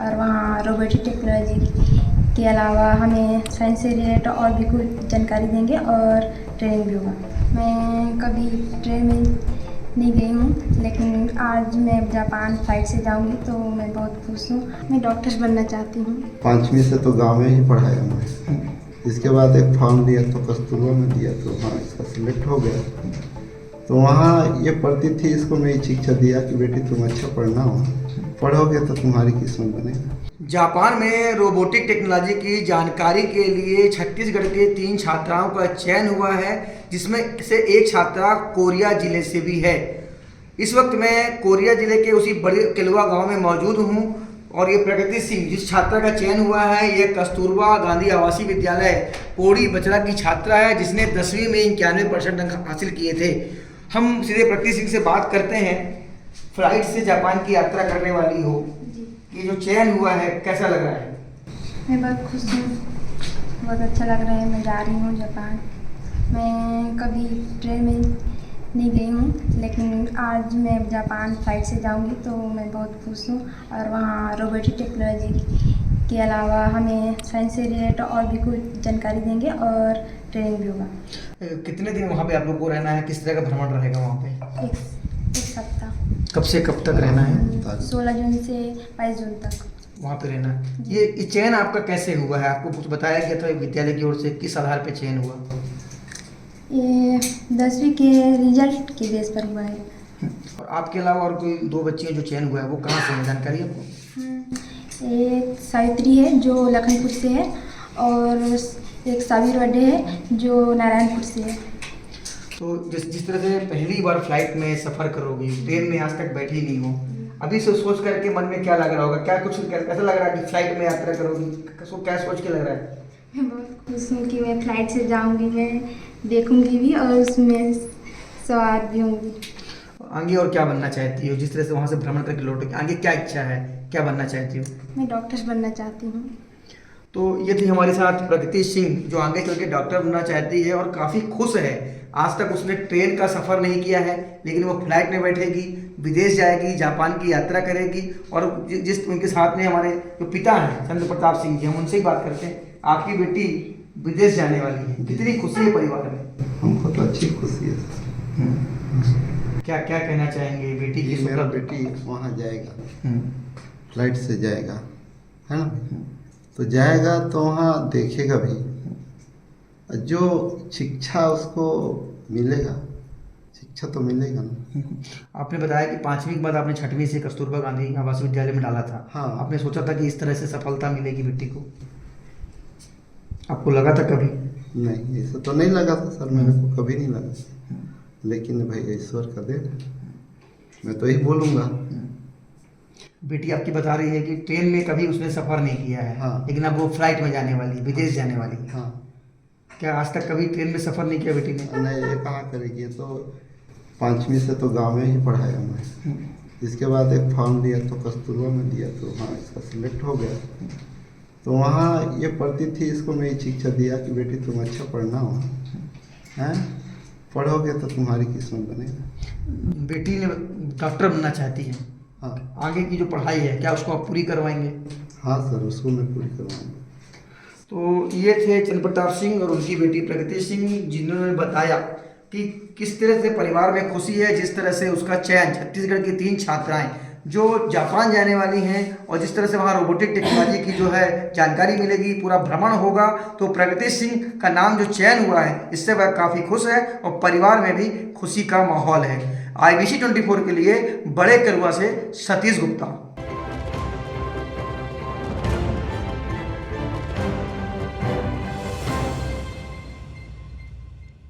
और वहाँ robotic technology के अलावा हमें साइंस से रिलेटेड और भी कुछ जानकारी देंगे और ट्रेनिंग भी होगा। मैं कभी ट्रेन में नहीं गई हूँ, लेकिन आज मैं जापान फ्लाइट से जाऊँगी तो मैं बहुत खुश हूँ। मैं डॉक्टर बनना चाहती हूँ। 5वीं से तो गांव में ही पढ़ाया मैं। इसके बाद एक फॉर्म लिया तो कस्तूरबा में दिया, तो हाँ इसका सिलेक्ट हो गया। तो वहाँ ये पढ़ती थी, इसको मैं शिक्षा दिया कि बेटी तुम अच्छा पढ़ना हो, पढ़ोगे तो तुम्हारी किस्मत बनेगा। जापान में रोबोटिक टेक्नोलॉजी की जानकारी के लिए छत्तीसगढ़ के 3 छात्राओं का चयन हुआ है, जिसमें से एक छात्रा कोरिया जिले से भी है। इस वक्त मैं कोरिया जिले के उसी बड़े किलवा गांव में मौजूद हूं और ये प्रगति सिंह जिस छात्रा का चयन हुआ है, यह कस्तूरबा गांधी आवासीय विद्यालय पौड़ी बचरा की छात्रा है, जिसने 10वीं में 91% अंक हासिल किए थे। हम सीधे प्रगति सिंह से बात करते हैं। फ्लाइट से जापान की यात्रा करने वाली हो, ये जो चयन हुआ है कैसा लग रहा है? मैं बहुत खुश हूँ, बहुत अच्छा लग रहा है। मैं जा रही हूँ जापान। मैं कभी ट्रेन में नहीं गई हूँ, लेकिन आज मैं जापान फ्लाइट से जाऊँगी तो मैं बहुत खुश हूँ। और वहाँ रोबोटिक टेक्नोलॉजी के अलावा हमें साइंस से रिलेटेड और भी कुछ जानकारी देंगे और ट्रेनिंग भी होगा। कितने दिन वहाँ पे आप लोग को रहना है? किस तरह का भ्रमण रहेगा वहाँ पे? एक सप्ताह। कब से कब तक रहना है? 16 जून से 22 जून तक वहाँ पे रहना है। ये चयन आपका कैसे हुआ है? आपको कुछ बताया गया था विद्यालय की ओर से? किस आधार पे चयन हुआ? ये 10वीं के रिजल्ट के बेस पर हुआ है। और आपके अलावा और कोई 2 बच्चियाँ जो चयन हुआ है वो कहाँ से है, जानकारी आपको? एक सावित्री है जो लखनपुर से है और एक साबिर वड्डे है जो नारायणपुर से है। तो जिस तरह से पहली बार फ्लाइट में सफ़र करोगी, ट्रेन में आज तक बैठी नहीं हो, अभी से सोच करके मन में क्या लग रहा होगा? कैसा लग रहा है कि फ्लाइट में यात्रा करोगी? क्या सोच के लग रहा है? मैं बहुत खुश हूँ कि मैं फ्लाइट से जाऊँगी, मैं देखूँगी भी और उसमें सवार भी होंगी। आगे और क्या बनना चाहती हो? जिस तरह से वहाँ से भ्रमण करके लौटोगे, आगे क्या इच्छा है, क्या बनना चाहती हो? मैं डॉक्टर बनना चाहती हूँ। तो ये थी हमारे साथ प्रगति सिंह, जो आगे चल के डॉक्टर बनना चाहती है और काफ़ी खुश है। आज तक उसने ट्रेन का सफ़र नहीं किया है, लेकिन वो फ्लाइट में बैठेगी, विदेश जाएगी, जापान की यात्रा करेगी। और जिस उनके साथ में हमारे जो पिता हैं चंद्र प्रताप सिंह जी, हम उनसे ही बात करते हैं। आपकी बेटी विदेश जाने वाली है, कितनी खुशी है परिवार में? हमको तो अच्छी खुशी है सर। क्या क्या कहना चाहेंगे बेटी की? मेरा बेटी वहाँ जाएगा, फ्लाइट से जाएगा, है ना? तो जाएगा तो वहाँ देखेगा भी, जो शिक्षा उसको मिलेगा, शिक्षा तो मिलेगा ना। आपने बताया कि 5वीं के बाद आपने 6वीं से कस्तूरबा गांधी आवासीय विद्यालय में डाला था। हाँ। आपने सोचा था कि इस तरह से सफलता मिलेगी बेटी को? आपको लगा था कभी? नहीं, ऐसा तो नहीं लगा था सर, मेरे को कभी नहीं लगा। लेकिन भाई ईश्वर का देन है, मैं तो यही बोलूँगा। बेटी आपकी बता रही है कि ट्रेन में कभी उसने सफ़र नहीं किया है। हाँ। लेकिन अब वो फ्लाइट में जाने वाली है, विदेश जाने वाली है। हाँ। क्या आज तक कभी ट्रेन में सफ़र नहीं किया बेटी ने? नहीं, ये कहाँ करेगी? तो 5वीं से तो गांव में ही पढ़ाया मैं। इसके बाद एक फॉर्म लिया तो कस्तूरबा में दिया, तो हाँ इसका सिलेक्ट हो गया। तो वहाँ ये पढ़ती थी, इसको मैं शिक्षा दिया कि बेटी तुम अच्छा पढ़ना हो, हैं, पढ़ोगे तो तुम्हारी किस्मत बनेगा। बेटी ने डॉक्टर बनना चाहती है। हाँ। आगे की जो पढ़ाई है क्या उसको आप पूरी करवाएंगे? हाँ सर, उसको मैं पूरी करवाऊँगा। तो ये थे चंद्र प्रताप सिंह और उनकी बेटी प्रगति सिंह, जिन्होंने बताया कि किस तरह से परिवार में खुशी है, जिस तरह से उसका चयन छत्तीसगढ़ की 3 छात्राएं जो जापान जाने वाली हैं और जिस तरह से वहाँ रोबोटिक टेक्नोलॉजी की जो है जानकारी मिलेगी, पूरा भ्रमण होगा। तो प्रगति सिंह का नाम जो चयन हुआ है, इससे वह काफ़ी खुश है और परिवार में भी खुशी का माहौल है। IBC 24 के लिए बड़े करुआ से सतीश गुप्ता।